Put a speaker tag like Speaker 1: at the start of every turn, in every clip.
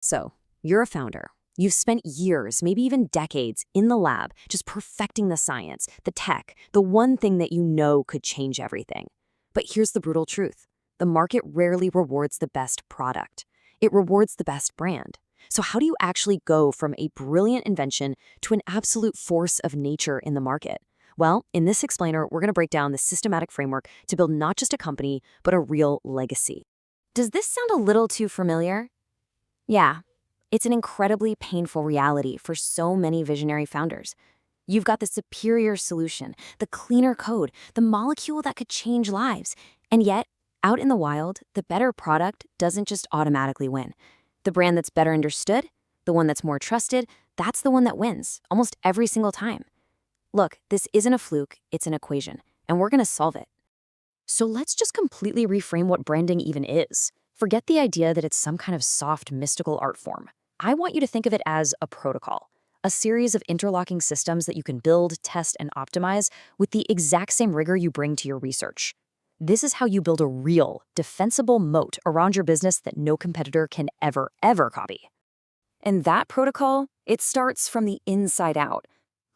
Speaker 1: So, you're a founder. You've spent years, maybe even decades, in the lab, just perfecting the science, the tech, the one thing that you know could change everything. But here's the brutal truth. The market rarely rewards the best product. It rewards the best brand. So how do you actually go from a brilliant invention to an absolute force of nature in the market? Well, in this explainer, we're going to break down the systematic framework to build not just a company, but a real legacy. Does this sound a little too familiar? Yeah, it's an incredibly painful reality for so many visionary founders. You've got the superior solution, the cleaner code, the molecule that could change lives. And yet, out in the wild, the better product doesn't just automatically win. The brand that's better understood, the one that's more trusted, that's the one that wins, almost every single time. Look, this isn't a fluke, it's an equation, and we're going to solve it. So let's just completely reframe what branding even is. Forget the idea that it's some kind of soft, mystical art form. I want you to think of it as a protocol, a series of interlocking systems that you can build, test, and optimize with the exact same rigor you bring to your research. This is how you build a real, defensible moat around your business that no competitor can ever copy. And that protocol, it starts from the inside out.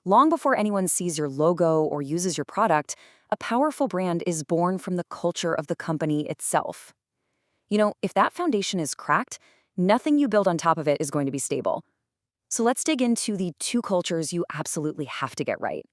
Speaker 1: Long before anyone sees your logo or uses your product, a powerful brand is born from the culture of the company itself. You know, if that foundation is cracked, nothing you build on top of it is going to be stable. So let's dig into the two cultures you absolutely have to get right.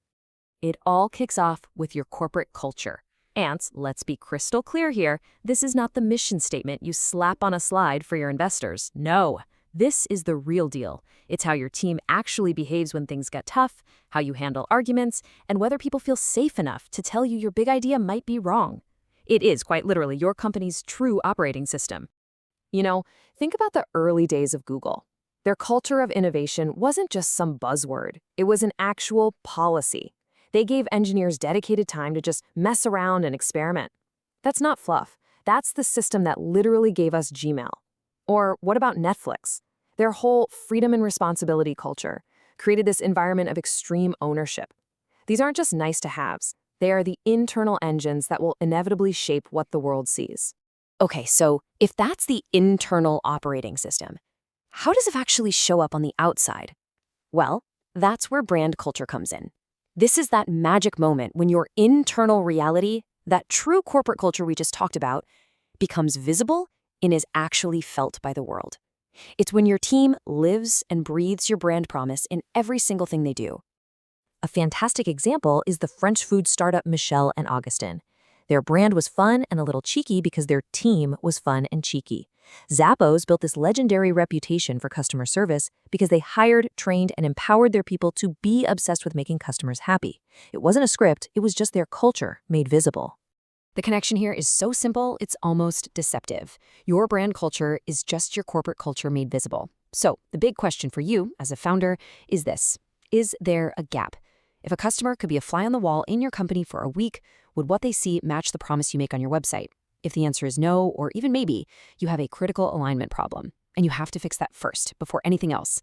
Speaker 2: It all kicks off with your corporate culture. And let's be crystal clear here, this is not the mission statement you slap on a slide for your investors. No, this is the real deal. It's how your team actually behaves when things get tough, how you handle arguments, and whether people feel safe enough to tell you your big idea might be wrong. It is quite literally your company's true operating system. You know, think about the early days of Google. Their culture of innovation wasn't just some buzzword. It was an actual policy. They gave engineers dedicated time to just mess around and experiment. That's not fluff. That's the system that literally gave us Gmail. Or what about Netflix? Their whole freedom and responsibility culture created this environment of extreme ownership. These aren't just nice-to-haves. They are the internal engines that will inevitably shape what the world sees.
Speaker 1: Okay, so if that's the internal operating system, how does it actually show up on the outside? Well, that's where brand culture comes in. This is that magic moment when your internal reality, that true corporate culture we just talked about, becomes visible and is actually felt by the world. It's when your team lives and breathes your brand promise in every single thing they do. A fantastic example is the French food startup Michel and Augustin. Their brand was fun and a little cheeky because their team was fun and cheeky. Zappos built this legendary reputation for customer service because they hired, trained, and empowered their people to be obsessed with making customers happy. It wasn't a script, it was just their culture made visible. The connection here is so simple, it's almost deceptive. Your brand culture is just your corporate culture made visible. So the big question for you as a founder is this: is there a gap? If a customer could be a fly on the wall in your company for a week, would what they see match the promise you make on your website? If the answer is no, or even maybe, you have a critical alignment problem, and you have to fix that first, before anything else.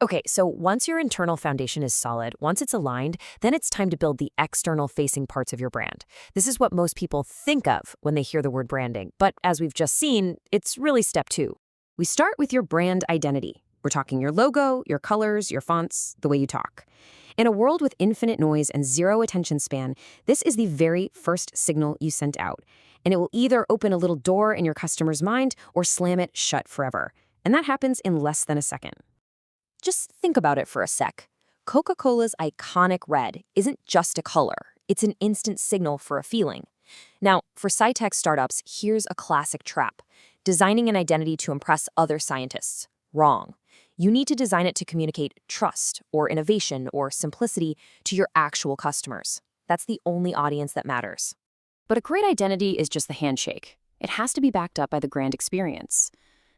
Speaker 1: Okay, so once your internal foundation is solid, once it's aligned, then it's time to build the external-facing parts of your brand. This is what most people think of when they hear the word branding, but as we've just seen, it's really step two. We start with your brand identity. We're talking your logo, your colors, your fonts, the way you talk. In a world with infinite noise and zero attention span, this is the very first signal you sent out. And it will either open a little door in your customer's mind or slam it shut forever. And that happens in less than a second. Just think about it for a sec. Coca-Cola's iconic red isn't just a color. It's an instant signal for a feeling. Now, for sci-tech startups, here's a classic trap: designing an identity to impress other scientists. Wrong. You need to design it to communicate trust or innovation or simplicity to your actual customers. That's the only audience that matters. But a great identity is just the handshake. It has to be backed up by the grand experience.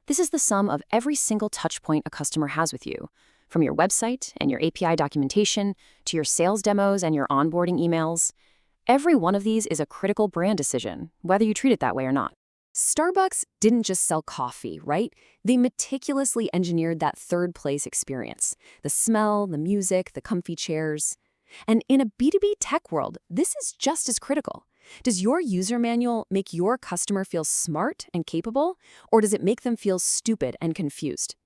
Speaker 1: This is the sum of every single touch point a customer has with you, from your website and your API documentation to your sales demos and your onboarding emails. Every one of these is a critical brand decision, whether you treat it that way or not. Starbucks didn't just sell coffee, right? They meticulously engineered that third-place experience. The smell, the music, the comfy chairs. And in a B2B tech world, this is just as critical. Does your user manual make your customer feel smart and capable, or does it make them feel stupid and confused?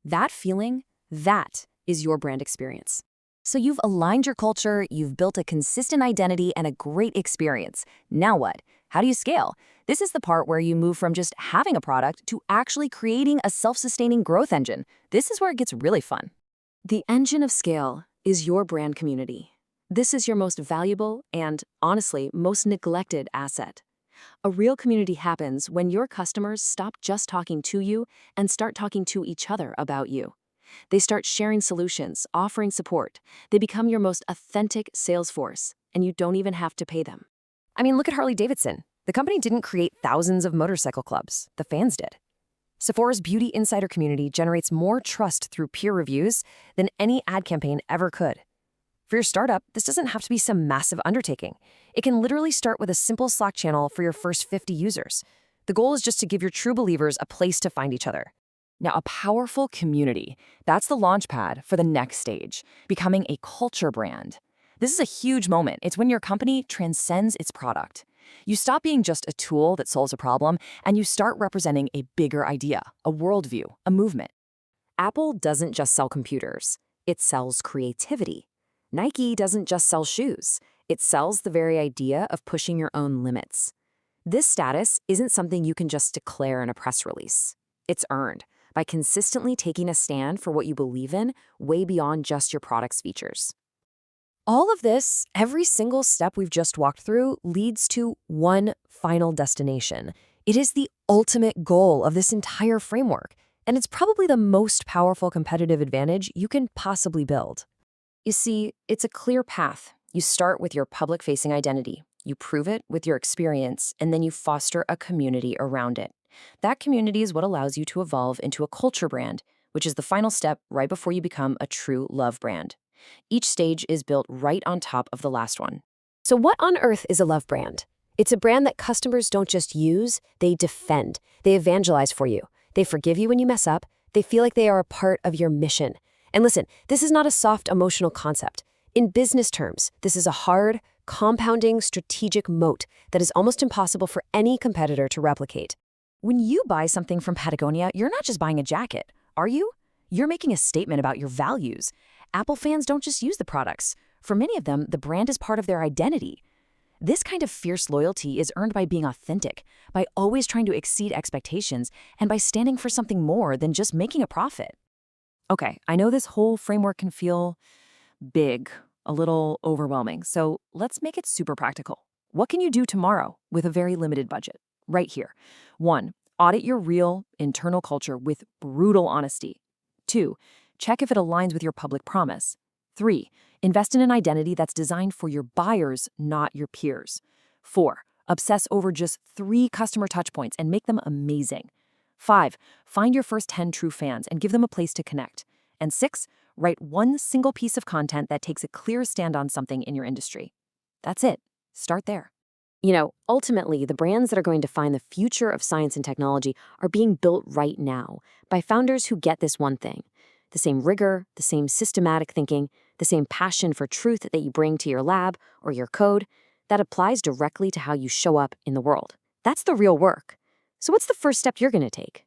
Speaker 1: That feeling, that is your brand experience. So you've aligned your culture, you've built a consistent identity and a great experience. Now what? How do you scale? This is the part where you move from just having a product to actually creating a self-sustaining growth engine. This is where it gets really fun. The engine of scale is your brand community. This is your most valuable and, honestly, most neglected asset. A real community happens when your customers stop just talking to you and start talking to each other about you. They start sharing solutions, offering support. They become your most authentic sales force, and you don't even have to pay them. I mean, look at Harley-Davidson. The company didn't create thousands of motorcycle clubs. The fans did. Sephora's beauty insider community generates more trust through peer reviews than any ad campaign ever could. For your startup, this doesn't have to be some massive undertaking. It can literally start with a simple Slack channel for your first 50 users. The goal is just to give your true believers a place to find each other. Now, a powerful community, that's the launchpad for the next stage, becoming a culture brand. This is a huge moment. It's when your company transcends its product. You stop being just a tool that solves a problem, and you start representing a bigger idea, a worldview, a movement. Apple doesn't just sell computers. It sells creativity. Nike doesn't just sell shoes. It sells the very idea of pushing your own limits. This status isn't something you can just declare in a press release. It's earned by consistently taking a stand for what you believe in way beyond just your product's features. All of this, every single step we've just walked through, leads to one final destination. It is the ultimate goal of this entire framework, and it's probably the most powerful competitive advantage you can possibly build. You see, it's a clear path. You start with your public-facing identity, you prove it with your experience, and then you foster a community around it. That community is what allows you to evolve into a culture brand, which is the final step right before you become a true love brand. Each stage is built right on top of the last one. So what on earth is a love brand? It's a brand that customers don't just use, they defend. They evangelize for you. They forgive you when you mess up. They feel like they are a part of your mission. And listen, this is not a soft emotional concept. In business terms, this is a hard, compounding, strategic moat that is almost impossible for any competitor to replicate. When you buy something from Patagonia, you're not just buying a jacket, are you? You're making a statement about your values. Apple fans don't just use the products. For many of them, the brand is part of their identity. This kind of fierce loyalty is earned by being authentic, by always trying to exceed expectations, and by standing for something more than just making a profit. Okay, I know this whole framework can feel big, a little overwhelming, so let's make it super practical. What can you do tomorrow with a very limited budget? Right here. 1. Audit your real internal culture with brutal honesty. 2. Check if it aligns with your public promise. 3. Invest in an identity that's designed for your buyers, not your peers. 4. Obsess over just 3 customer touchpoints and make them amazing. 5. Find your first 10 true fans and give them a place to connect. And 6. Write one single piece of content that takes a clear stand on something in your industry. That's it. Start there. Ultimately, the brands that are going to find the future of science and technology are being built right now by founders who get this one thing. The same rigor, the same systematic thinking, the same passion for truth that you bring to your lab or your code, that applies directly to how you show up in the world. That's the real work. So what's the first step you're going to take?